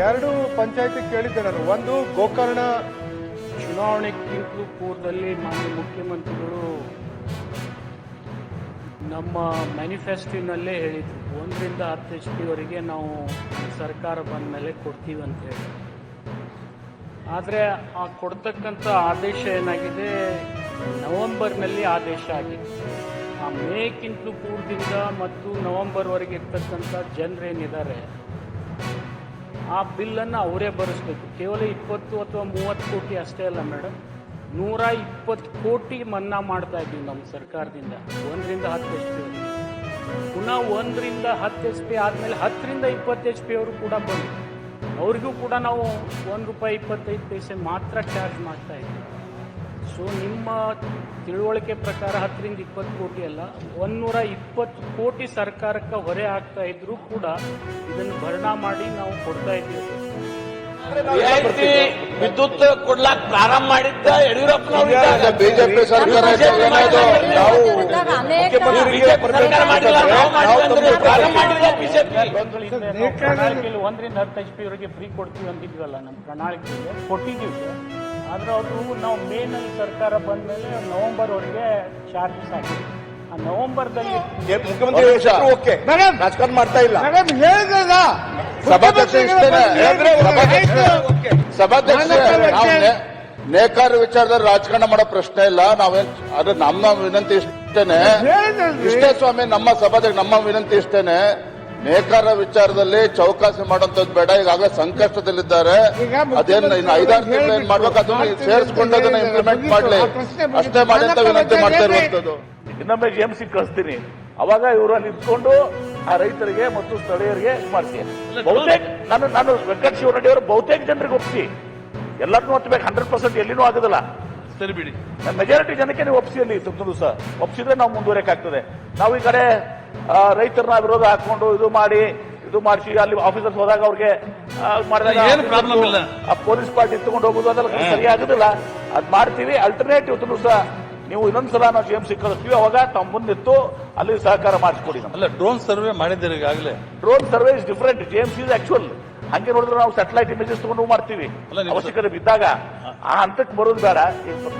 ಎರಡು ಪಂಚಾಯತಿ ಕೇಳಿದ್ದೆ ನಾನು. ಒಂದು ಗೋಕರ್ಣ ಚುನಾವಣೆಗಿಂತಲೂ ಪೂರ್ವದಲ್ಲಿ ಮಾನ್ಯ ಮುಖ್ಯಮಂತ್ರಿಗಳು ನಮ್ಮ ಮ್ಯಾನಿಫೆಸ್ಟೋನಲ್ಲೇ ಹೇಳಿದರು, 1ರಿಂದ 10 HP ವರೆಗೆ ನಾವು ಸರ್ಕಾರ ಬಂದ ಮೇಲೆ ಕೊಡ್ತೀವಿ ಅಂತ ಹೇಳಿ. ಆದರೆ ಆ ಕೊಡ್ತಕ್ಕಂಥ ಆದೇಶ ಏನಾಗಿದೆ, ನವೆಂಬರ್ನಲ್ಲಿ ಆದೇಶ ಆಗಿದೆ. ಆ ಮೇಕ್ಕಿಂತಲೂ ಪೂರ್ವದಿಂದ ಮತ್ತು ನವೆಂಬರ್ವರೆಗೆ ಇರ್ತಕ್ಕಂಥ ಜನರೇನಿದ್ದಾರೆ ಆ ಬಿಲ್ಲನ್ನು ಅವರೇ ಭರಿಸ್ಬೇಕು. ಕೇವಲ 20 ಅಥವಾ 30 ಕೋಟಿ ಅಷ್ಟೇ ಅಲ್ಲ ಮೇಡಮ್, 120 ಕೋಟಿ ಮನ್ನಾ ಮಾಡ್ತಾ ಇದ್ದೀವಿ ನಮ್ಮ ಸರ್ಕಾರದಿಂದ 1ರಿಂದ 10 HP ವರೆಗೆ. ಪುನಃ 1ರಿಂದ 10 HP ಆದಮೇಲೆ 10ರಿಂದ 20 HP ಅವರು ಕೂಡ ಬಂದರು. ಅವ್ರಿಗೂ ಕೂಡ ನಾವು ₹1.25 ಮಾತ್ರ ಚಾರ್ಜ್ ಮಾಡ್ತಾ ಇದ್ದೀವಿ. ಸೊ ನಿಮ್ಮ ತಿಳುವಳಿಕೆ ಪ್ರಕಾರ 10ರಿಂದ 20 ಕೋಟಿ ಅಲ್ಲ, 120 ಕೋಟಿ ಸರ್ಕಾರಕ್ಕೆ ಹೊರೆ ಆಗ್ತಾ ಇದ್ರೂ ಕೂಡ ಇದನ್ನು ಭರಣಾ ಮಾಡಿ ನಾವು ಕೊಡ್ತಾ ಇದ್ದೀವಿ. ರಿಯಾಯಿತಿ ವಿದ್ಯುತ್ ಕೊಡ್ಲಾಕ್ ಪ್ರಾರಂಭ ಮಾಡಿದ್ದ ಯಡಿಯೂರಪ್ಪನವರು ಬಿಜೆಪಿ ಸರ್ಕಾರ ಪ್ರಣಾಳಿಕೆಯಲ್ಲಿ 1ರಿಂದ 10 HP ವರೆಗೆ ಫ್ರೀ ಕೊಡ್ತೀವಿ ಅಂತಿದ್ವಲ್ಲ, ನಮ್ಮ ಪ್ರಣಾಳಿಕೆಗೆ ಕೊಟ್ಟಿದ್ದೀವಿ. ಆದರೆ ಅದು ನಾವು ಮೇನಲ್ಲಿ ಸರ್ಕಾರ ಬಂದ ಮೇಲೆ ನವೆಂಬರ್ವರೆಗೆ ಚಾರ್ಜಸ್ ಆಗಿದೆ. ಆ ನವೆಂಬರ್ದಲ್ಲಿ ಮುಖ್ಯಮಂತ್ರಿ ರಾಜಕಾರಣ ಮಾಡ್ತಾ ಇಲ್ಲ. ಸಭಾಧ್ಯಕ್ಷ ನೇಕಾರ ವಿಚಾರದಲ್ಲಿ ರಾಜಕಾರಣ ಮಾಡೋ ಪ್ರಶ್ನೆ ಇಲ್ಲ. ನಾವೇನ್ ಅದು ನಮ್ಮ ವಿನಂತಿ ಇಷ್ಟೇ ಸ್ವಾಮಿ. ನಮ್ಮ ಸಭಾಧ್ಯಕ್ಷ ನಮ್ಮ ವಿನಂತಿ ಇಷ್ಟೇನೆ, ನೇಕಾರ ವಿಚಾರದಲ್ಲಿ ಚೌಕಾಸಿ ಮಾಡುವಂತದ್ದು ಬೇಡ. ಈಗಾಗಲೇ ಸಂಕಷ್ಟದಲ್ಲಿದ್ದಾರೆ. ಅದೇನು ಇನ್ನು 5-6 ತಿಂಗಳು ಏನ್ ಮಾಡ್ಬೇಕು ಅದನ್ನ ಸೇರಿಸ್ಕೊಂಡು ಅದನ್ನ ಇಂಪ್ಲಿಮೆಂಟ್ ಮಾಡ್ಲಿ, ಅಷ್ಟೇ ಮಾಡಿ ಅಂತ ವಿನಂತಿ ಮಾಡ್ತಾ ಇರುವಂತದ್ದು. ಇನ್ನೊಮ್ಮೆ GMC ಕಳಿಸ್ತೀನಿ, ಅವಾಗ ಇವರು ಅಲ್ಲಿ ಇದ್ಕೊಂಡು ಆ ರೈತರಿಗೆ ಮತ್ತು ಸ್ಥಳೀಯರಿಗೆ ಮಾಡ್ತೀನಿ. ಬಹುತೇಕ ನಾನು ವೆಂಕಟ ಶಿವರೆಡ್ಡಿ ಅವರು ಬಹುತೇಕ ಜನರಿಗೆ ಒಪ್ಪಿಸಿ, ಎಲ್ಲರನ್ನೂ ಒತ್ತಬೇಕು 100% ಎಲ್ಲಿನೂ ಆಗೋದಿಲ್ಲ. ಸರಿ ಬಿಡಿ, ಮೆಜಾರಿಟಿ ಜನಕ್ಕೆ ನೀವು ಒಪ್ಪಿಸಿ, ಅಲ್ಲಿ ದಿವಸ ಒಪ್ಪಿಸಿದ್ರೆ ನಾವು ಮುಂದುವರೆಕಾಗ್ತದೆ. ನಾವು ಈ ಕಡೆ ರೈತರನ್ನ ವಿರೋಧ ಹಾಕೊಂಡು ಇದು ಮಾಡಿಸಿ ಅಲ್ಲಿ ಆಫೀಸರ್ಸ್ ಹೋದಾಗ ಅವ್ರಿಗೆ ಮಾಡಿದಾಗ ಏನು ಪ್ರಾಬ್ಲಮ್ ಇಲ್ಲ, ಆ ಪೊಲೀಸ್ ಪಾರ್ಟಿ ಎತ್ಕೊಂಡು ಹೋಗೋದು ಅದೆಲ್ಲ ಸರಿ ಆಗುದಿಲ್ಲ. ಅದ್ ಮಾಡ್ತೀವಿ. ಅಲ್ಟರ್ನೇಟಿವ್ ದಿವಸ ನೀವು ಇನ್ನೊಂದ್ಸಲ ನಾವು GMC ಕಳಿಸ್ತೀವಿ, ಅವಾಗ ತಮ್ಮ ಮುಂದಿತ್ತು ಅಲ್ಲಿ ಸಹಕಾರ ಮಾಡಿಸ್ಕೊಡಿ. ಅಲ್ಲ, ಡ್ರೋನ್ ಸರ್ವೆ ಮಾಡಿದ್ದೀರಿ ಈಗಾಗಲೇ. Drone survey is different, GMC is actual. ಹಂಗೆ ನೋಡಿದ್ರೆ ನಾವು ಸ್ಯಾಟಲೈಟ್ ಇಮೇಜಸ್ ತಗೊಂಡು ಮಾಡ್ತೀವಿ ಅವಶ್ಯಕತೆ ಬಿದ್ದಾಗ. ಆ ಹಂತಕ್ಕೆ ಬರೋದು ಬೇಡ.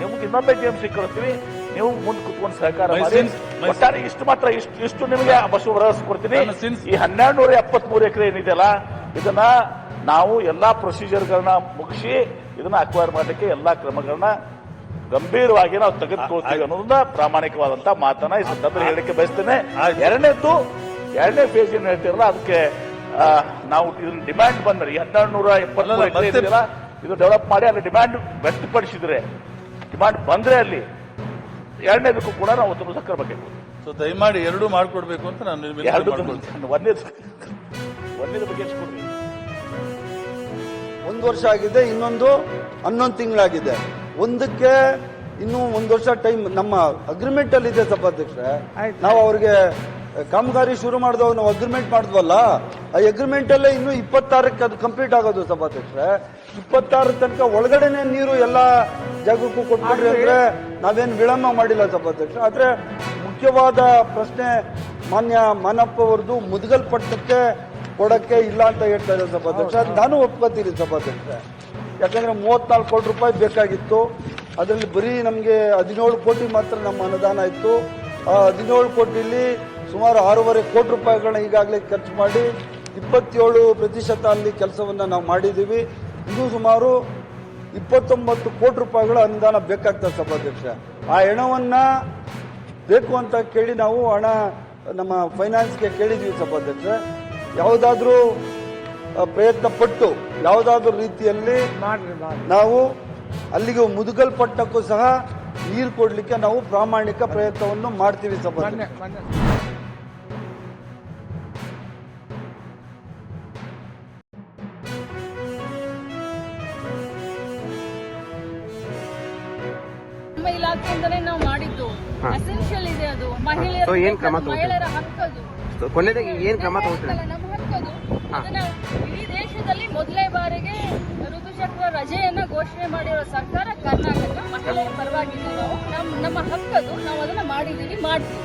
ನಿಮ್ಗೆ ಇನ್ನೊಮ್ಮೆ GMC ಕಳಿಸ್ತೀವಿ, ನೀವು ಮುಂದೆ ಕುತ್ಕೊಂಡು ಸಹಕಾರ ಮಾಡಿ. ಒಟ್ಟಾರೆ ಇಷ್ಟು ಮಾತ್ರ ಇಷ್ಟು ನಿಮಗೆ ಬಸ್ ಭರವಸೆ ಕೊಡ್ತೀನಿ. ಈ 1273 ಎಕರೆ ಏನಿದೆಯಲ್ಲ, ಇದನ್ನ ನಾವು ಎಲ್ಲಾ ಪ್ರೊಸೀಜರ್ಗಳನ್ನ ಮುಗಿಸಿ ಇದನ್ನ ಅಕ್ವೈರ್ ಮಾಡಲಿಕ್ಕೆ ಎಲ್ಲಾ ಕ್ರಮಗಳನ್ನ ಗಂಭೀರವಾಗಿ ನಾವು ತೆಗೆದುಕೊಳ್ತೀವಿ ಅನ್ನೋದನ್ನ ಪ್ರಾಮಾಣಿಕವಾದಂತಹ ಮಾತನ್ನ ಈ ಸಂದರ್ಭದಲ್ಲಿ ಹೇಳಲಿಕ್ಕೆ ಬಯಸ್ತೇನೆ. ಎರಡನೇ ಫೇಸ್ ಏನ್ ಹೇಳ್ತಿರಲ್ಲ, ಅದಕ್ಕೆ ನಾವು ಇದನ್ನ ಡಿಮ್ಯಾಂಡ್ ಬಂದ್ರೆ 1270 ಇದೆಯಲ್ಲ, ಇದು ಡೆವಲಪ್ ಮಾಡಿ ಅಲ್ಲಿ ಡಿಮ್ಯಾಂಡ್ ವ್ಯಕ್ತಪಡಿಸಿದ್ರೆ, ಡಿಮ್ಯಾಂಡ್ ಬಂದ್ರೆ ಅಲ್ಲಿ ಎರಡನೇದಕ್ಕೂ ಕೂಡ ನಾವು ತುಂಬ ಸಕ್ಕರೆ ಬಗ್ಗೆ. ಸೊ ದಯಮಾಡಿ ಎರಡೂ ಮಾಡ್ಕೊಡ್ಬೇಕು ಅಂತ ನಾನು ಒಂದೇದ ಬಗ್ಗೆ ಕೊಡ್ರಿ. 1 ವರ್ಷ ಆಗಿದೆ, ಇನ್ನೊಂದು 11 ತಿಂಗಳಾಗಿದೆ. ಒಂದಕ್ಕೆ ಇನ್ನೂ 1 ವರ್ಷ ಟೈಮ್ ನಮ್ಮ ಅಗ್ರಿಮೆಂಟ್ ಅಲ್ಲಿ ಇದೆ ಸಭಾಧ್ಯಕ್ಷರೇ. ನಾವು ಅವ್ರಿಗೆ ಕಾಮಗಾರಿ ಶುರು ಮಾಡಿದವಾಗ ನಾವು ಅಗ್ರಿಮೆಂಟ್ ಮಾಡಿದ್ವಲ್ಲ, ಆ ಅಗ್ರಿಮೆಂಟ್ ಅಲ್ಲೇ ಇನ್ನು 26ಕ್ಕೆ ಅದು ಕಂಪ್ಲೀಟ್ ಆಗೋದು ಸಭಾಧ್ಯಕ್ಷರೇ. 26 ತನಕ ಒಳಗಡೆನೆ ನೀರು ಎಲ್ಲಾ ಜಾಗಕ್ಕೂ ಕೊಟ್ಬಿಡ್ರಿ ಅಂದ್ರೆ ನಾವೇನು ವಿಳಂಬ ಮಾಡಿಲ್ಲ ಸಭಾಧ್ಯಕ್ಷ. ಆದ್ರೆ ಮುಖ್ಯವಾದ ಪ್ರಶ್ನೆ ಮಾನ್ಯ ಮಾನಪ್ಪ ಅವರದು ಮುದಗಲ್ ಪಟ್ಟಣಕ್ಕೆ ಕೊಡಕ್ಕೆ ಇಲ್ಲ ಅಂತ ಹೇಳ್ತಾ ಇದ್ದಾರೆ ಸಭಾಧ್ಯಕ್ಷ. ನಾನು ಒಪ್ಕೋತೀನಿ ಸಭಾಧ್ಯಕ್ಷ. ಯಾಕಂದ್ರೆ 34 ಕೋಟಿ ರೂಪಾಯಿ ಬೇಕಾಗಿತ್ತು. ಅದರಲ್ಲಿ ಬರೀ ನಮಗೆ 17 ಕೋಟಿ ಮಾತ್ರ ನಮ್ಮ ಅನುದಾನ ಇತ್ತು. ಆ 17 ಕೋಟಿಲಿ ಸುಮಾರು 6.5 ಕೋಟಿ ರೂಪಾಯಿಗಳನ್ನ ಈಗಾಗಲೇ ಖರ್ಚು ಮಾಡಿ 27% ಅಲ್ಲಿ ಕೆಲಸವನ್ನ ನಾವು ಮಾಡಿದ್ದೀವಿ. ಇದು ಸುಮಾರು 29 ಕೋಟಿ ರೂಪಾಯಿಗಳ ಅನುದಾನ ಬೇಕಾಗ್ತದೆ ಸಭಾಧ್ಯಕ್ಷ. ಆ ಹಣವನ್ನ ಬೇಕು ಅಂತ ಕೇಳಿ ನಾವು ಹಣ ನಮ್ಮ ಫೈನಾನ್ಸ್ಗೆ ಕೇಳಿದ್ವಿ ಸಭಾಧ್ಯಕ್ಷ. ಯಾವುದಾದ್ರೂ ಪ್ರಯತ್ನ ಪಟ್ಟು ಯಾವುದಾದ್ರೂ ರೀತಿಯಲ್ಲಿ ನಾವು ಅಲ್ಲಿಗೆ ಮುದುಗಲ್ ಪಟ್ಟಣಕ್ಕೂ ಸಹ ನೀರು ಕೊಡ್ಲಿಕ್ಕೆ ನಾವು ಪ್ರಾಮಾಣಿಕ ಪ್ರಯತ್ನವನ್ನು ಮಾಡ್ತೀವಿ ಸಭಾಧ್ಯಕ್ಷ. ನಮ್ಮ ಇಲಾಖೆಯಿಂದಲೇ ನಾವು ಮಾಡಿದ್ದು ಎಸೆನ್ಷಿಯಲ್ ಇದೆ. ಅದು ಮಹಿಳೆಯರ ಹಕ್ಕದು. ಕೊನೆದಾಗಿ ಏನ್ ಕ್ರಮ ತಗೋತೀರಾ? ನಮ್ಮ ಹಕ್ಕದು. ಅದನ್ನ ಇಡೀ ದೇಶದಲ್ಲಿ ಮೊದಲೇ ಬಾರಿಗೆ ಋತುಚಕ್ರ ರಜೆಯನ್ನ ಘೋಷಣೆ ಮಾಡಿರೋ ಸರ್ಕಾರ ಕರ್ನಾಟಕ. ಮಹಿಳೆಯರ ಪರವಾಗಿದ್ದು ನಾವು ನಮ್ಮ ಹಕ್ಕದು, ನಾವು ಅದನ್ನ ಮಾಡಿದೀವಿ, ಮಾಡ್ತೀವಿ.